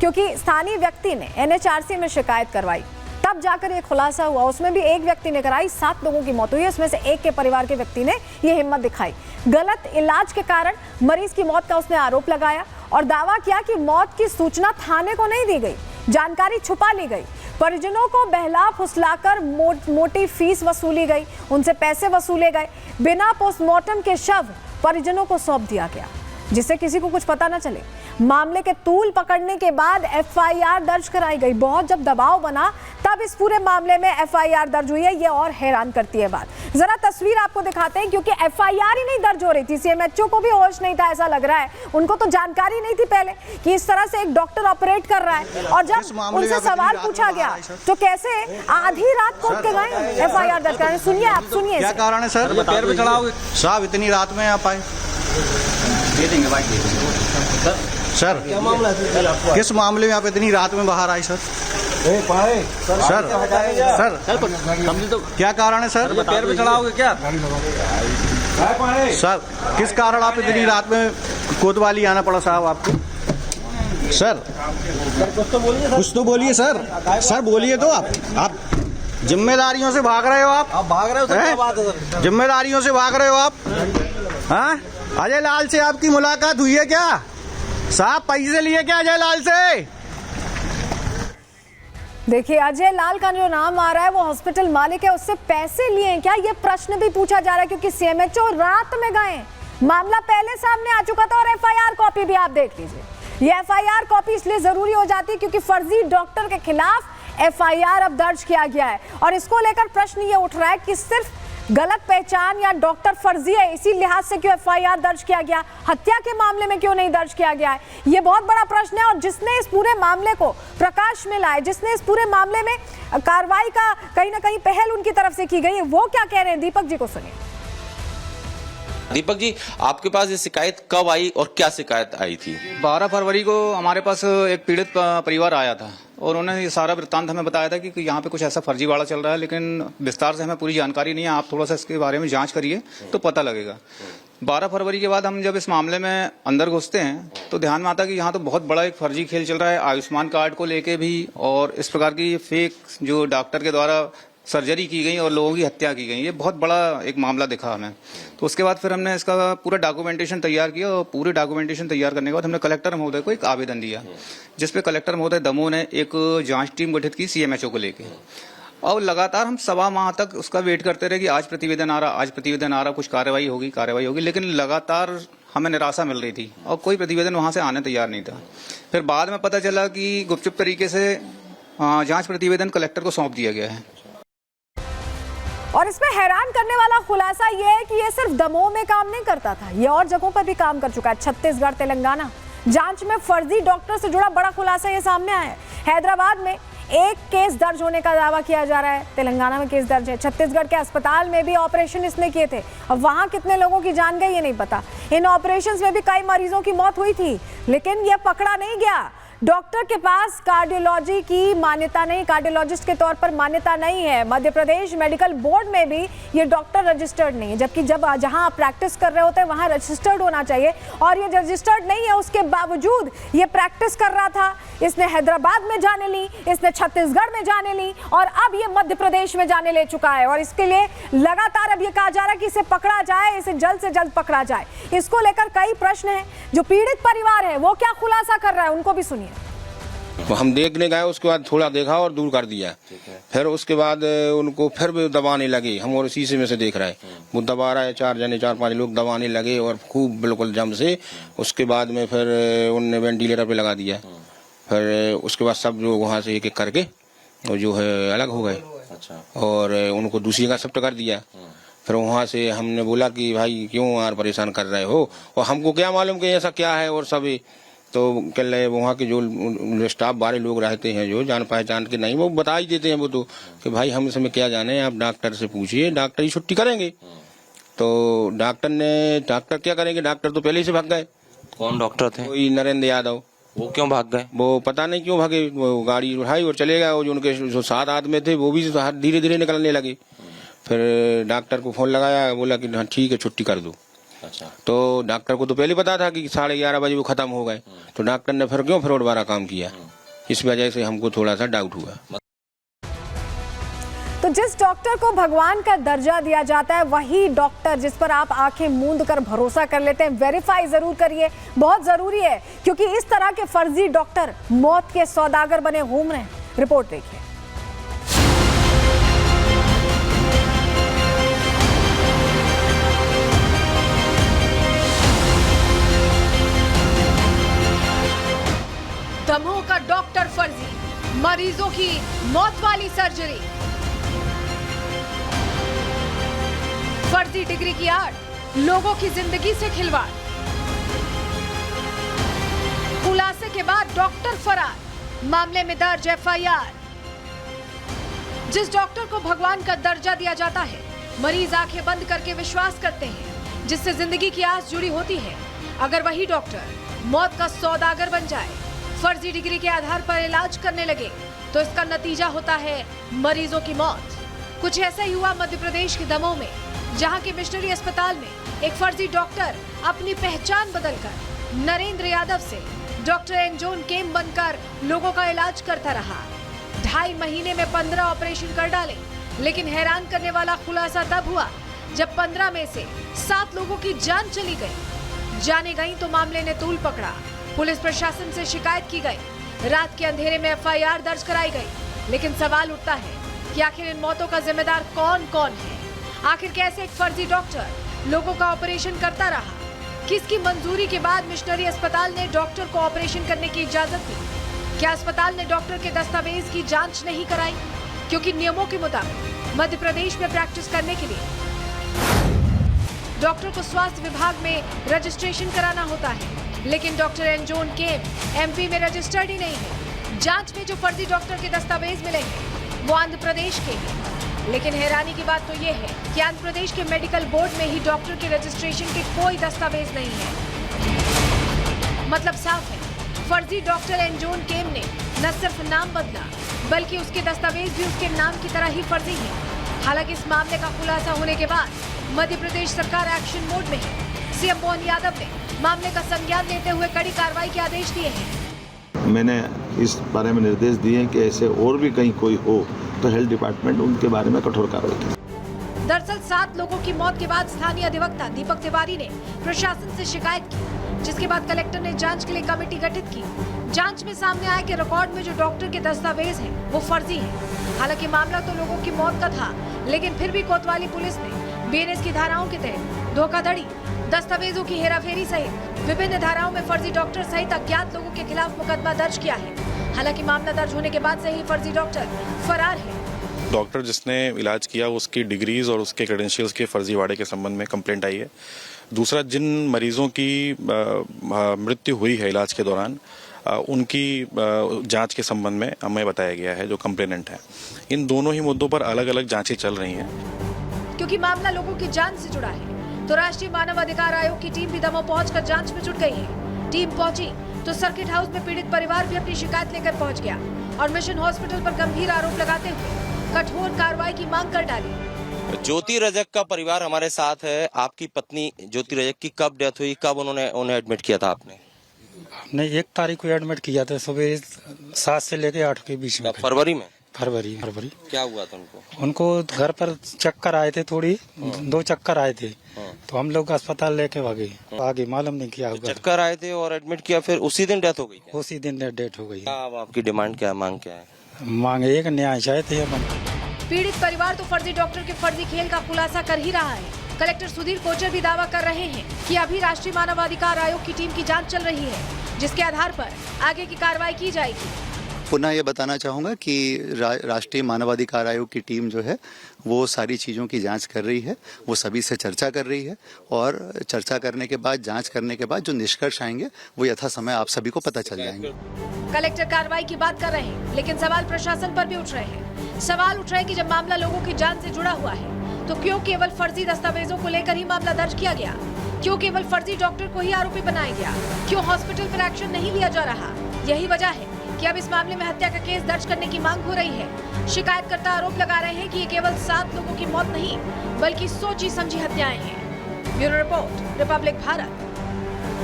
क्योंकि स्थानीय व्यक्ति ने एनएचआरसी में शिकायत करवाई, तब जाकर ये खुलासा हुआ। उसमें भी एक व्यक्ति ने कराई, 7 लोगों की मौत हुई, उसमें से एक के परिवार के व्यक्ति ने ये हिम्मत दिखाई। गलत इलाज के कारण मरीज की मौत का उसने आरोप लगाया और दावा किया कि मौत की सूचना थाने को नहीं दी गई, जानकारी छुपा ली गई। परिजनों को बहला फुसलाकर मोटी फीस वसूली गई, उनसे पैसे वसूले गए। बिना पोस्टमार्टम के शव परिजनों को सौंप दिया गया, जिससे किसी को कुछ पता न चले। मामले के तूल पकड़ने के बाद एफआईआर दर्ज कराई गई। बहुत जब दबाव बना तब इस पूरे मामले में एफआईआर दर्ज हुई है। ये और हैरान करती है बात। जरा तस्वीर आपको दिखाते हैं, क्योंकि एफआईआर ही नहीं दर्ज हो रही थी। सीएमएचओ को भी होश नहीं था, ऐसा लग रहा है। उनको तो जानकारी नहीं थी पहले कि इस तरह से एक डॉक्टर ऑपरेट कर रहा है। और जब उनसे सवाल पूछा गया तो कैसे आधी रात को के गए एफआईआर दर्ज कराने। सुनिए, आप सुनिए। क्या कारण है सर? पैर पे चढ़ाओगे साहब, इतनी रात में आप आए? दे देंगे भाई, दे देंगे। सर क्या मामला है? किस मामले में आप इतनी रात में बाहर आए सर? सर क्या कारण है सर? पैर पे चढ़ाओगे क्या? सर किस कारण आप इतनी रात में कोतवाली आना पड़ा साहब आपको? सर कुछ तो बोलिए सर। सर बोलिए तो। आप जिम्मेदारियों से भाग रहे हो। आप भाग रहे हो सर? क्या बात है सर? जिम्मेदारियों से भाग रहे हो आप? हाँ, अजय लाल से आपकी मुलाकात हुई है क्या साहब? पैसे लिए क्या अजय लाल से? देखिए, अजय लाल का जो नाम आ रहा है वो हॉस्पिटल मालिक है, उससे पैसे लिए हैं क्या, ये प्रश्न भी पूछा जा रहा है। क्योंकि सीएमएचओ रात में गए, मामला पहले सामने आ चुका था। और एफआईआर कॉपी भी आप देख लीजिए। ये एफआईआर कॉपी इसलिए जरूरी हो जाती है क्योंकि फर्जी डॉक्टर के खिलाफ एफआईआर अब दर्ज किया गया है। और इसको लेकर प्रश्न ये उठ रहा है कि सिर्फ गलत पहचान या डॉक्टर फर्जी है, इसी लिहाज से क्यों एफआईआर दर्ज किया गया, हत्या के मामले में क्यों नहीं दर्ज किया गया है? ये बहुत बड़ा प्रश्न है। और जिसने इस पूरे मामले को प्रकाश में लाए, जिसने इस पूरे मामले में कार्रवाई का कहीं ना कहीं पहल उनकी तरफ से की गई है, वो क्या कह रहे हैं, दीपक जी को सुनिए। दीपक जी, आपके पास ये शिकायत कब आई और क्या शिकायत आई थी? 12 फरवरी को हमारे पास एक पीड़ित परिवार आया था और उन्होंने ये सारा वृत्तांत हमें बताया था कि यहाँ पे कुछ ऐसा फर्जीवाड़ा चल रहा है, लेकिन विस्तार से हमें पूरी जानकारी नहीं है। आप थोड़ा सा इसके बारे में जांच करिए तो पता लगेगा। 12 फरवरी के बाद हम जब इस मामले में अंदर घुसते हैं तो ध्यान में आता है कि यहाँ तो बहुत बड़ा एक फर्जी खेल चल रहा है, आयुष्मान कार्ड को लेके भी, और इस प्रकार की फेक जो डॉक्टर के द्वारा सर्जरी की गई और लोगों की हत्या की गई। ये बहुत बड़ा एक मामला दिखा हमें। तो उसके बाद फिर हमने इसका पूरा डॉक्यूमेंटेशन तैयार किया और पूरे डॉक्यूमेंटेशन तैयार करने के बाद हमने कलेक्टर महोदय को एक आवेदन दिया, जिसपे कलेक्टर महोदय दमोह ने एक जांच टीम गठित की सीएमएचओ को लेके। और लगातार हम 1.25 माह तक उसका वेट करते रहे कि आज प्रतिवेदन आ रहा, आज प्रतिवेदन आ रहा, कुछ कार्रवाई होगी, लेकिन लगातार हमें निराशा मिल रही थी और कोई प्रतिवेदन वहां से आने तैयार नहीं था। फिर बाद में पता चला कि गुपचुप तरीके से जांच प्रतिवेदन कलेक्टर को सौंप दिया गया है। और इसमें हैरान करने वाला खुलासा यह है कि ये सिर्फ दमोह में काम नहीं करता था, ये और जगहों पर भी काम कर चुका है। छत्तीसगढ़, तेलंगाना। जांच में फर्जी डॉक्टर से जुड़ा बड़ा खुलासा ये सामने आया है। हैदराबाद में एक केस दर्ज होने का दावा किया जा रहा है, तेलंगाना में केस दर्ज है। छत्तीसगढ़ के अस्पताल में भी ऑपरेशन इसने किए थे। अब वहां कितने लोगों की जान गई ये नहीं पता। इन ऑपरेशंस में भी कई मरीजों की मौत हुई थी, लेकिन ये पकड़ा नहीं गया। डॉक्टर के पास कार्डियोलॉजी की मान्यता नहीं, कार्डियोलॉजिस्ट के तौर पर मान्यता नहीं है। मध्य प्रदेश मेडिकल बोर्ड में भी ये डॉक्टर रजिस्टर्ड नहीं है, जबकि जब जहां आप प्रैक्टिस कर रहे होते हैं वहां रजिस्टर्ड होना चाहिए। और ये रजिस्टर्ड नहीं है, उसके बावजूद ये प्रैक्टिस कर रहा था। इसने हैदराबाद में जाने ली, इसने छत्तीसगढ़ में जाने ली और अब ये मध्य प्रदेश में जाने ले चुका है। और इसके लिए लगातार अब ये कहा जा रहा है कि इसे पकड़ा जाए, इसे जल्द से जल्द पकड़ा जाए। इसको लेकर कई प्रश्न हैं। जो पीड़ित परिवार है वो क्या खुलासा कर रहा है, उनको भी सुनिए। हम देखने गए, उसके बाद थोड़ा देखा और दूर कर दिया। फिर उसके बाद उनको फिर भी दबाने लगे। हम और शीशे में से देख रहे हैं, वो दबा रहा है। 4-5 लोग दबाने लगे और खूब बिल्कुल जम से। उसके बाद में फिर उनने वेंटिलेटर पे लगा दिया। फिर उसके बाद सब लोग वहाँ से एक एक करके जो है अलग हो गए। और उनको दूसरी का शिफ्ट कर दिया। फिर वहाँ से हमने बोला कि भाई क्यों यार परेशान कर रहे हो, और हमको क्या मालूम कि ऐसा क्या है। और सब तो कह रहे वहाँ के जो स्टाफ बारे लोग रहते हैं जो जान पहचान के नहीं, वो बता ही देते हैं वो तो कि भाई हम इसमें क्या जाने, आप डॉक्टर से पूछिए, डॉक्टर ही छुट्टी करेंगे। तो डॉक्टर क्या करेंगे, डॉक्टर तो पहले ही से भाग गए। कौन डॉक्टर थे? कोई नरेंद्र यादव। वो क्यों भाग गए? वो पता नहीं क्यों भागे। वो गाड़ी उठाई और चले गए। जो उनके जो 7 आदमी थे वो भी धीरे धीरे निकलने लगे। फिर डॉक्टर को फोन लगाया, बोला कि हाँ ठीक है छुट्टी कर दो। अच्छा। तो डॉक्टर को तो पहले पता था कि 11:30 बजे वो खत्म हो गए। तो डॉक्टर ने फिर क्यों दोबारा काम किया। इस वजह से हमको थोड़ा सा डाउट हुआ। तो जिस डॉक्टर को भगवान का दर्जा दिया जाता है वही डॉक्टर जिस पर आप आंखें मूंद कर भरोसा कर लेते हैं, वेरीफाई जरूर करिए, बहुत जरूरी है, क्योंकि इस तरह के फर्जी डॉक्टर मौत के सौदागर बने घूम रहे हैं। रिपोर्ट देखिए। दमोह का डॉक्टर फर्जी, मरीजों की मौत वाली सर्जरी, फर्जी डिग्री की आड़, लोगों की जिंदगी से खिलवाड़, खुलासे के बाद डॉक्टर फरार, मामले में दर्ज एफआईआर। जिस डॉक्टर को भगवान का दर्जा दिया जाता है, मरीज आंखें बंद करके विश्वास करते हैं, जिससे जिंदगी की आस जुड़ी होती है। अगर वही डॉक्टर मौत का सौदागर बन जाए, फर्जी डिग्री के आधार पर इलाज करने लगे, तो इसका नतीजा होता है मरीजों की मौत। कुछ ऐसा ही हुआ मध्य प्रदेश के दमोह में, जहां के मिशनरी अस्पताल में एक फर्जी डॉक्टर अपनी पहचान बदलकर नरेंद्र यादव से डॉक्टर एंजोन केम बनकर लोगों का इलाज करता रहा। 2.5 महीने में 15 ऑपरेशन कर डाले, लेकिन हैरान करने वाला खुलासा तब हुआ जब 15 में से 7 लोगों की जान चली गई। जाने गई तो मामले ने तूल पकड़ा, पुलिस प्रशासन से शिकायत की गई, रात के अंधेरे में एफआईआर दर्ज कराई गई। लेकिन सवाल उठता है कि आखिर इन मौतों का जिम्मेदार कौन कौन है? आखिर कैसे एक फर्जी डॉक्टर लोगों का ऑपरेशन करता रहा? किसकी मंजूरी के बाद मिशनरी अस्पताल ने डॉक्टर को ऑपरेशन करने की इजाजत दी? क्या अस्पताल ने डॉक्टर के दस्तावेज की जांच नहीं कराई? क्योंकि नियमों के मुताबिक मध्य प्रदेश में प्रैक्टिस करने के लिए डॉक्टर को स्वास्थ्य विभाग में रजिस्ट्रेशन कराना होता है, लेकिन डॉक्टर एंजोन केम एमपी में रजिस्टर्ड ही नहीं है। जांच में जो फर्जी डॉक्टर के दस्तावेज मिले हैं वो आंध्र प्रदेश के हैं। लेकिन हैरानी की बात तो ये है कि आंध्र प्रदेश के मेडिकल बोर्ड में ही डॉक्टर के रजिस्ट्रेशन के कोई दस्तावेज नहीं है। मतलब साफ है, फर्जी डॉक्टर एंजोन केम ने न सिर्फ नाम बदला, बल्कि उसके दस्तावेज भी उसके नाम की तरह ही फर्जी हैं। हालांकि इस मामले का खुलासा होने के बाद मध्य प्रदेश सरकार एक्शन मोड में है। सीएम मोहन यादव ने मामले का संज्ञान लेते हुए कड़ी कार्रवाई के आदेश दिए हैं। मैंने इस बारे में निर्देश दिए हैं कि ऐसे और भी कहीं कोई हो तो हेल्थ डिपार्टमेंट उनके बारे में कठोर कार्रवाई करे। दरअसल 7 लोगों की मौत के बाद स्थानीय अधिवक्ता दीपक तिवारी ने प्रशासन से शिकायत की, जिसके बाद कलेक्टर ने जांच के लिए कमेटी गठित की। जांच में सामने आया कि रिकॉर्ड में जो डॉक्टर के दस्तावेज हैं वो फर्जी हैं। हालांकि मामला तो लोगों की मौत का था, लेकिन फिर भी कोतवाली पुलिस ने बीएनएस की धाराओं के तहत धोखाधड़ी, दस्तावेजों की हेराफेरी सहित विभिन्न धाराओं में फर्जी डॉक्टर सहित अज्ञात लोगों के खिलाफ मुकदमा दर्ज किया है। हालांकि मामला दर्ज होने के बाद से ही फर्जी डॉक्टर फरार है। डॉक्टर जिसने इलाज किया उसकी डिग्रीज और उसके क्रेडेंशियल्स के फर्जीवाड़े के संबंध में कंप्लेंट आई है। दूसरा, जिन मरीजों की मृत्यु हुई है इलाज के दौरान, उनकी जांच के संबंध में हमें बताया गया है जो कंप्लेनेंट है। इन दोनों ही मुद्दों पर अलग अलग जांचें चल रही हैं। क्योंकि मामला लोगों की जान से जुड़ा है, तो राष्ट्रीय मानव अधिकार आयोग की टीम भी दमोह पहुंचकर जांच में जुट गई है। टीम पहुंची तो सर्किट हाउस में पीड़ित परिवार भी अपनी शिकायत लेकर पहुंच गया और मिशन हॉस्पिटल पर गंभीर आरोप लगाते हुए कठोर कार्रवाई की मांग कर डाली। ज्योति रजक का परिवार हमारे साथ है। आपकी पत्नी ज्योति रजक की कब डेथ हुई, कब उन्हें एडमिट किया था आपने? हमने 1 तारीख को एडमिट किया था, सुबह 7 से लेकर 8 के बीच में। फरवरी में? फरवरी। क्या हुआ था उनको? उनको घर पर चक्कर आए थे, थोड़ी 2 चक्कर आए थे, तो हम लोग अस्पताल लेके भागे। आगे मालूम नहीं किया होगा। चक्कर आए थे और एडमिट किया, फिर उसी दिन डेथ हो गई? उसी दिन डेथ हो गई। अब आपकी डिमांड क्या है, मांग क्या है? मांग एक न्याय चाहते हैं। पीड़ित परिवार तो फर्जी डॉक्टर के फर्जी खेल का खुलासा कर ही रहा है। कलेक्टर सुधीर कोचर भी दावा कर रहे हैं कि अभी राष्ट्रीय मानवाधिकार आयोग की टीम की जांच चल रही है, जिसके आधार पर आगे की कार्रवाई की जाएगी। पुनः ये बताना चाहूँगा कि राष्ट्रीय मानवाधिकार आयोग की टीम जो है वो सारी चीज़ों की जांच कर रही है, वो सभी से चर्चा कर रही है और चर्चा करने के बाद, जांच करने के बाद जो निष्कर्ष आएंगे वो यथा समय आप सभी को पता चल जाएंगे। कलेक्टर कार्रवाई की बात कर रहे हैं, लेकिन सवाल प्रशासन पर भी उठ रहे हैं। सवाल उठ रहे हैं कि जब मामला लोगों की जान से जुड़ा हुआ है तो क्यों केवल फर्जी दस्तावेजों को लेकर ही मामला दर्ज किया गया? क्यों केवल फर्जी डॉक्टर को ही आरोपी बनाया गया? क्यों हॉस्पिटल पर एक्शन नहीं लिया जा रहा? यही वजह है कि अब इस मामले में हत्या का केस दर्ज करने की मांग हो रही है। शिकायतकर्ता आरोप लगा रहे हैं कि ये केवल 7 लोगों की मौत नहीं, बल्कि सोची समझी हत्याएं हैं। Bureau report, Republic Bharat.